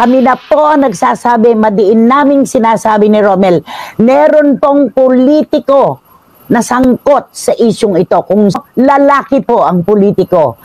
Kami na po ang nagsasabi, madiin naming sinasabi ni Romel, meron pong politiko na sangkot sa isyong ito. Kung lalaki po ang politiko.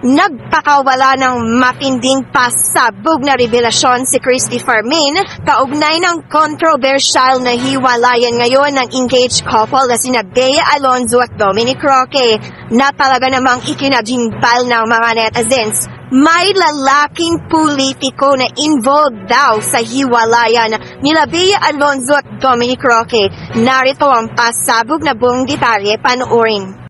Nagpakawala ng matinding pasabog na revelasyon si Christy Fermin kaugnay ng controversial na hiwalayan ngayon ng engaged couple na sina Bea Alonzo at Dominic Roque na talaga namang ikinajimbal ng mga netizens. May lalaking politiko na involved daw sa hiwalayan nila Bea Alonzo at Dominic Roque. Narito ang pasabog na buong detalye, panoorin.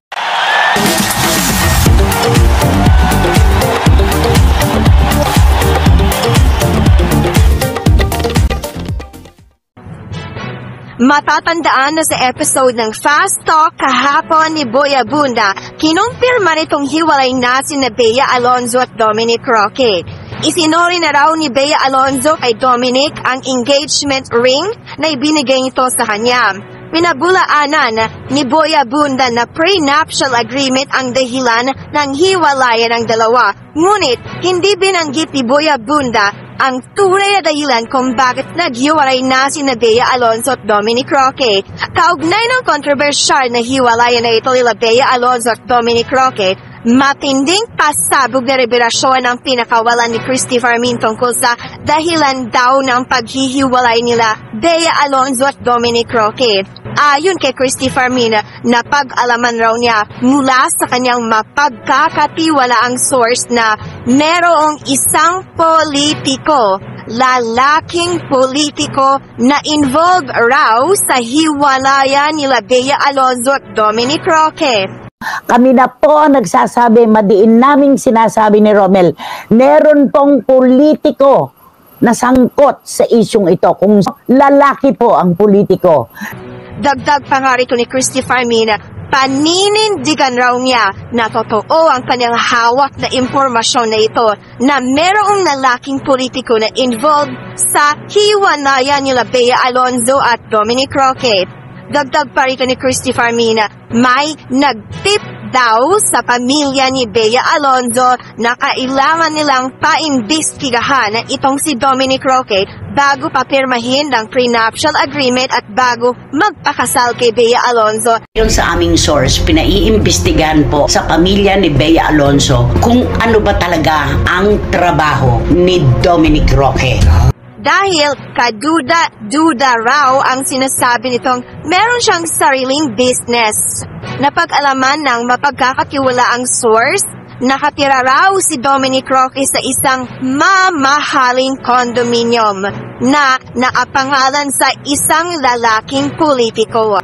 Matatandaan na sa episode ng Fast Talk kahapon ni Boy Abunda, kinumpirma nitong hiwalay na sina Bea Alonzo at Dominic Roque. Isinuri na raw ni Bea Alonzo kay Dominic ang engagement ring na ibinigay nito sa kanya. Pinabulaanan ni Boy Abunda na prenuptial agreement ang dahilan ng hiwalayan ng dalawa. Ngunit, hindi binanggit ni Boy Abunda ang tunay na dahilan kung bakit naghiwalay na sina Bea Alonzo at Dominic Roque. Kaugnay ng kontrobersyal na hiwalayan na ito nila Bea Alonzo at Dominic Roque, matinding pasabog na revelasyon ang pinakawalan ni Christy Fermin tungkol sa dahilan daw ng paghihiwalay nila Bea Alonzo at Dominic Roque. Ayon kay Christy Fermin, napag-alaman raw niya mula sa kanyang mapagkakatiwalaang source na merong isang politiko, lalaking politiko na involved raw sa hiwalayan nila Bea Alonzo at Dominic Roque. Kami na po ang nagsasabi, madiin naming sinasabi ni Romel, meron pong politiko na sangkot sa isyong ito. Kung lalaki po ang politiko. Dagdag pa nga rito ni Christy Fermin, paninindigan raw niya na totoo ang kanyang hawak na impormasyon na ito na merong lalaking politiko na involved sa hiwalayan nila Bea Alonzo at Dominic Roque. Dagdag pa rito ni Christy Fermin, may nagtip daw sa pamilya ni Bea Alonzo na kailangan nilang paimbestigahan itong si Dominic Roque bago papirmahin ng prenuptial agreement at bago magpakasal kay Bea Alonzo. Yung sa aming source, pinaiimbestigahan po sa pamilya ni Bea Alonzo kung ano ba talaga ang trabaho ni Dominic Roque. Dahil kaduda-duda raw ang sinasabi nitong meron siyang sariling business. Napag-alaman ng mapagkakatiwalaang source, nakatira raw si Dominic Roque sa isang mamahaling condominium na nakapangalan sa isang lalaking politiko.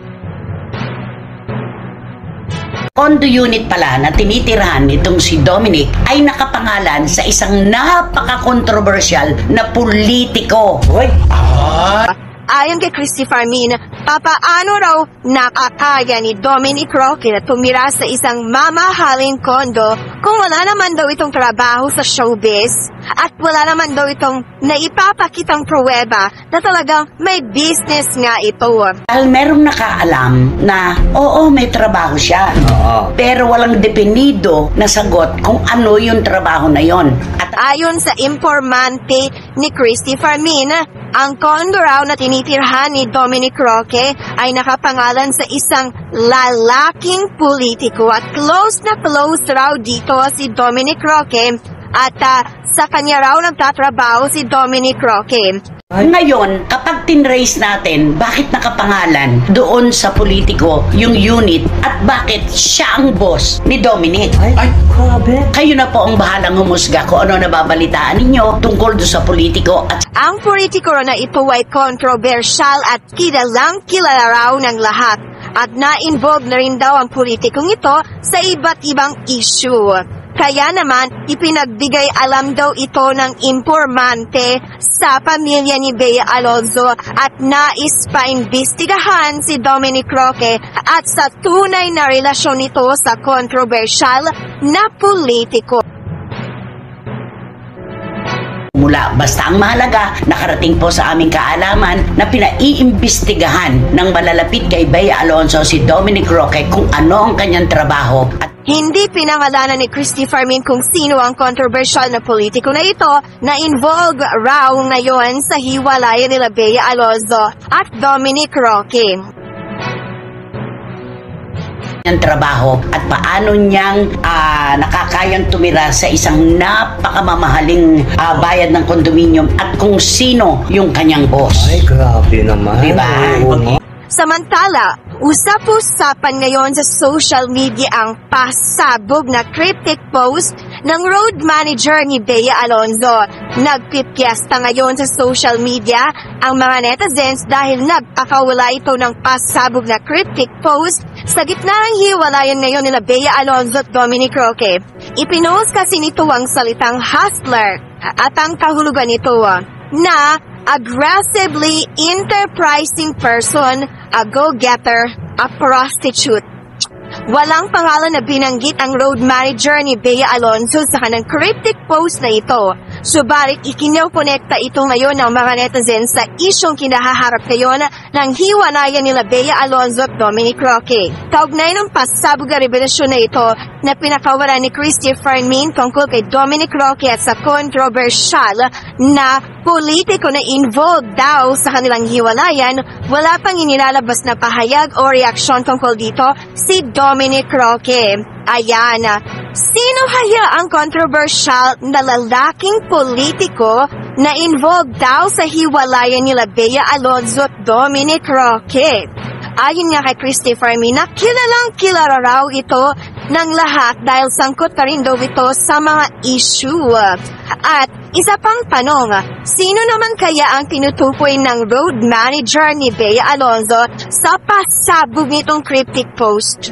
Condo unit pala na tinitirahan nitong si Dominic ay nakapangalan sa isang napaka-controversial na politiko. Ayon kay Christy Fermin, papaano raw nakakaya ni Dominic Roque na tumira sa isang mamahaling kondo kung wala naman daw itong trabaho sa showbiz at wala naman daw itong naipapakitang pruweba na talagang may business nga ito. Dahil merong nakaalam na oo, may trabaho siya. Pero walang definido na sagot kung ano yung trabaho na yon. At ayon sa informante ni Christy Fermin, ang kondo raw na tinitirhan ni Dominic Roque ay nakapangalan sa isang lalaking politiko at close na close raw dito si Dominic Roque at sa kanya raw nagtatrabaho si Dominic Roque. Ngayon, kapag tinrace natin, bakit nakapangalan doon sa politiko yung unit at bakit siya ang boss ni Dominic? Ay, grabe. Kayo na po ang bahalang humusga kung ano nababalitaan ninyo tungkol doon sa politiko. At ang politiko na ito ay controversial at kilalang kilala raw ng lahat at na-involve na rin daw ang politikong ito sa iba't ibang issue. Kaya naman, ipinagbigay alam daw ito ng informante sa pamilya ni Bea Alonzo at nais paimbestigahan si Dominic Roque at sa tunay na relasyon nito sa controversial na politiko. mula. Basta ang mahalaga, nakarating po sa aming kaalaman na pinaiimbestigahan ng malalapit kay Bea Alonzo si Dominic Roque kung ano ang kanyang trabaho at Hindi pinangalanan ni Christy Fermin kung sino ang controversial na politiko na ito na involved raw ngayon sa hiwalayan nila Bea Alonzo at Dominic Roque. Ng trabaho at paano niyang nakakayang tumira sa isang napakamamahaling bayad ng kondominium at kung sino yung kanyang boss. Ay, grabe naman. Diba? Oo. Samantala, usap-usapan ngayon sa social media ang pasabog na cryptic post ng road manager ni Bea Alonzo. Nagpipiesta ngayon sa social media ang mga netizens dahil nagpakawala ito ng pasabog na cryptic post sa gitna ng hiwalayan ngayon nila Bea Alonzo at Dominic Roque. Ipinost kasi nito ang salitang hustler at ang kahulugan nito na aggressively enterprising person, a go-getter, a prostitute. Walang pangalan na binanggit ang road manager ni Bea Alonzo sa kanang cryptic post na ito. Subalit ikinokonekta ito ngayon ng mga netizens sa isyong kinahaharap ngayon ng hiwalayan nila Bea Alonzo at Dominic Roque. Kaugnay ng pasabog na revelasyon na ito na pinakawala ni Christy Fermin tungkol kay Dominic Roque at sa controversial na politiko na involved daw sa kanilang hiwalayan, wala pang inilalabas na pahayag o reaksyon tungkol dito si Dominic Roque. Ayan, sino kaya ang controversial na lalaking politiko na involved daw sa hiwalayan nila Bea Alonzo at Dominic Roque? Ayon nga kay Christy Fermin, kilalang kilala raw ito ng lahat dahil sangkot na rin daw ito sa mga issue. At isa pang tanong, sino naman kaya ang tinutukoy ng road manager ni Bea Alonzo sa pasabog nitong cryptic post?